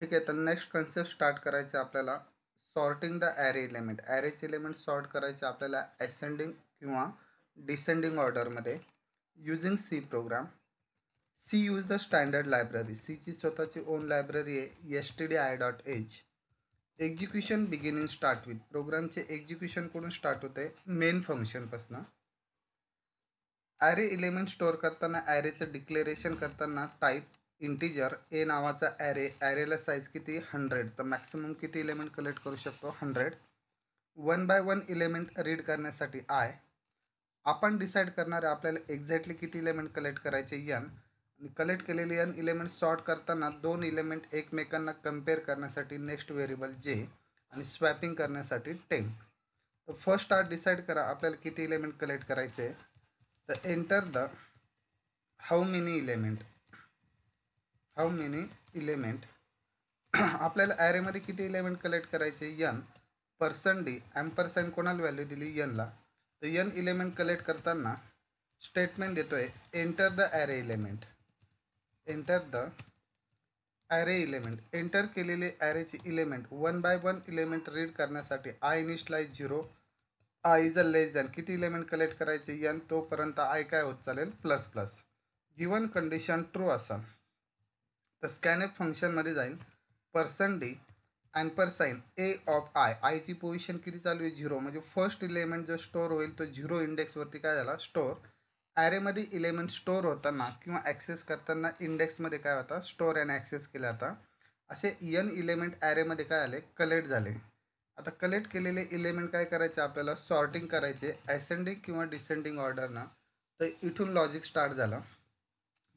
ठीक आहे. तर नेक्स्ट कन्सेप्ट स्टार्ट करायचं आपल्याला सॉर्टिंग द ॲरे एलिमेंट. ॲरेचे एलिमेंट सॉर्ट करायचे आपल्याला असेंडिंग किंवा डिसेंडिंग ऑर्डरमध्ये using C program. C use the standard library. सीची स्वतःची ओन लायब्ररी आहे stdi.h. Execution beginning start with. प्रोग्रामचे एक्झिक्युशन कुठून स्टार्ट होते? मेन फंक्शनपासून. ॲरे एलिमेंट स्टोअर करताना ॲरेचं डिक्लेरेशन करताना टाईप इंटिजर ए नावाचा ॲरेला साईज किती? 100. तर मॅक्सिमम किती एलिमेंट कलेक्ट करू शकतो? 100. 1 बाय 1 एलिमेंट रीड करण्यासाठी आय. आपण डिसाईड करणार आहे आपल्याला एक्झॅक्टली किती एलिमेंट कलेक्ट करायचे एन. आणि कलेक्ट केलेले एन एलिमेंट सॉर्ट करताना दोन एलिमेंट एकमेकांना कम्पेअर करण्यासाठी नेक्स्ट व्हेरिएबल जे आणि स्वॅपिंग करण्यासाठी टेम्प. तर फर्स्ट स्टार्ट डिसाईड करा आपल्याला किती एलिमेंट कलेक्ट करायचे. तर enter the how many element आपल्याला ॲरेमध्ये किती एलिमेंट कलेक्ट करायचे? एन. डी ॲम्परसाईन कोणाला व्हॅल्यू दिली? एनला. तर एन इलेमेंट कलेक्ट करताना स्टेटमेंट देतोय enter the array element. Enter केलेले ॲरेचे इलेमेंट 1 बाय 1 इलेमेंट रीड करण्यासाठी I initialise 0. I is a less than किती इलेमेंट कलेक्ट करायचे? एन. तोपर्यंत आय काय होत चालेल? Plus plus. Given condition true असाल तर स्कॅनएफ फंक्शनमध्ये जाईल डी ॲम्परसाईन ए ऑफ आयची पोझिशन किती चालू आहे? 0. म्हणजे फर्स्ट इलेमेंट जो स्टोअर होईल तो 0 इंडेक्सवरती काय झाला? स्टोअर. ॲरेमध्ये इलेमेंट स्टोअर होताना किंवा ॲक्सेस करताना इंडेक्समध्ये काय होता? स्टोअर आणि ॲक्सेस केला होता. असे एन इलेमेंट ॲरेमध्ये काय आले? कलेक्ट झाले. आता कलेक्ट केलेले इलेमेंट काय करायचे आपल्याला? सॉर्टिंग करायचे असेंडिंग किंवा डिसेंडिंग ऑर्डरनं. तर इथून लॉजिक स्टार्ट झालं.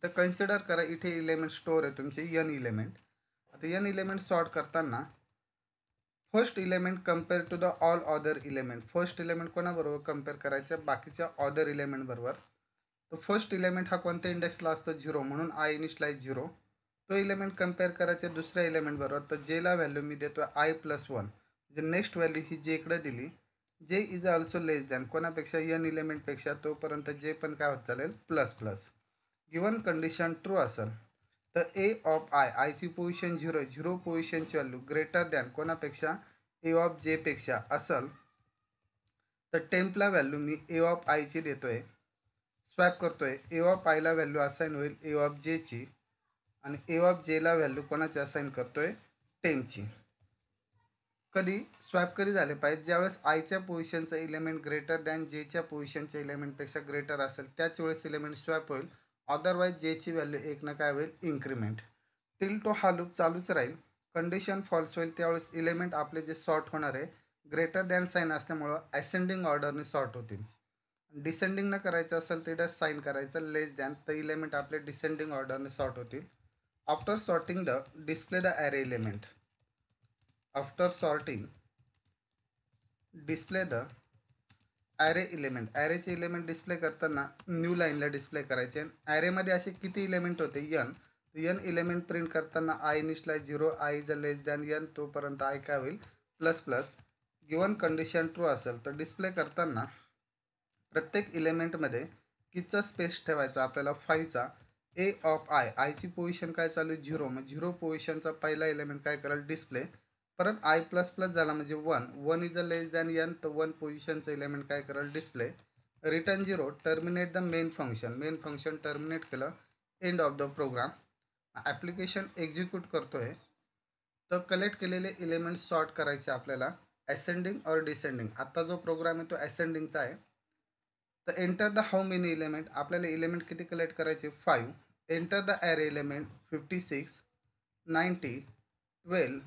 तर कन्सिडर करा इथे इलेमेंट स्टोअर आहे तुमचे एन इलेमेंट. आता एन इलेमेंट सॉर्ट करताना first element compare to the all other element. First element कोणाबरोबर कम्पेअर करायचं? बाकीच्या अदर इलेमेंट बरोबर. तर फर्स्ट इलेमेंट हा कोणत्या इंडेक्सला असतो? 0. म्हणून आय इनिशलाइज 0. तो इलेमेंट कम्पेअर करायचे दुसऱ्या इलेमेंट बरोबर. तर जेला व्हॅल्यू मी देतो i+1. म्हणजे नेक्स्ट व्हॅल्यू ही जे इकडे दिली जे इज ऑल्सो लेस दॅन कोणापेक्षा? एन इलेमेंटपेक्षा. तोपर्यंत जे पण काय होत चालेल? Plus plus. Given condition true असेल तर ए ऑफ आयची पोझिशन 0 पोझिशनची व्हॅल्यू ग्रेटर दॅन कोणापेक्षा? ए ऑफ जेपेक्षा असेल तर टेम्पला व्हॅल्यू मी ए ऑफ आयची देतोय. स्वॅप करतोय. ए ऑफ आयला व्हॅल्यू असाईन होईल ए ऑफ जेची आणि ए ऑफ जेला व्हॅल्यू कोणाची असाईन करतोय? टेमची. कधी स्वॅप कधी झाले पाहिजे? ज्यावेळेस आयच्या पोझिशनचं इलेमेंट ग्रेटर दॅन जेच्या पोझिशनच्या इलेमेंटपेक्षा ग्रेटर असेल त्याच वेळेस इलेमेंट स्वॅप होईल. अदरवाईज जेची व्हॅल्यू एकनं काय होईल? इन्क्रीमेंट. टिल तो हा लूप चालूच राहील. कंडिशन फॉल्स होईल त्यावेळेस इलेमेंट आपले जे सॉर्ट होणार आहे ग्रेटर दॅन साईन असल्यामुळं असेंडिंग ऑर्डरने सॉर्ट होतील. डिसेंडिंग न करायचं असेल तर साईन करायचं लेस दॅन. तर इलेमेंट आपले डिसेंडिंग ऑर्डरने सॉर्ट होतील. After sorting the display the array element. After sorting display the array element. ॲरेचे इलेमेंट डिस्प्ले करताना न्यू लाईनला डिस्प्ले करायचे. ॲरेमध्ये असे किती इलेमेंट होते? एन. एन इलेमेंट प्रिंट करताना I initialise 0. I is a less than N. तोपर्यंत आय काय होईल? Plus plus. Given condition true असेल तर डिस्प्ले करताना प्रत्येक इलेमेंटमध्ये कितीचा स्पेस ठेवायचा आपल्याला? 5चा. ए ऑफ आयची पोझिशन काय चालू आहे? 0. मग 0 पोझिशनचा पहिला एलिमेंट काय करेल? डिस्प्ले. परत आय प्लस प्लस झाला म्हणजे 1 is a less than N. तर 1 पोझिशनचं एलिमेंट काय करेल? Display. Return 0. Terminate the main function terminate केलं. End of the program. Application execute करतोय तर कलेक्ट केलेले एलिमेंट सॉर्ट करायचे आपल्याला असेंडिंग और डिसेंडिंग. आता जो प्रोग्राम आहे तो असेंडिंगचा आहे. तर enter the how many element. आपल्याला इलेमेंट किती कलेक्ट करायचे? 5. एंटर द ॲरे एलिमेंट 56, 90, 12,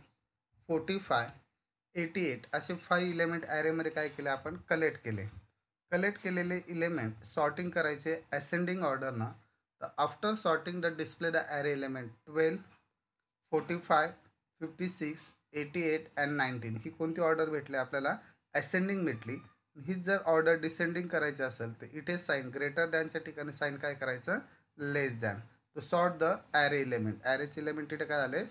45, 88 असे 5 इलेमेंट ॲरेमध्ये काय केले आपण? कलेक्ट केले. कलेक्ट केलेले इलेमेंट सॉर्टिंग करायचे असेंडिंग ऑर्डरनं. तर after sorting the display the array element 12, 45, 56, 88 and 19. ही कोणती ऑर्डर भेटली आपल्याला? असेंडिंग भेटली. ही जर ऑर्डर डिसेंडिंग करायची असेल तर इथे साईन ग्रेटर दॅनच्या ठिकाणी साईन काय करायचं? Less than. To sort the array element. ॲरेचे एलिमेंट इथे काय झाले?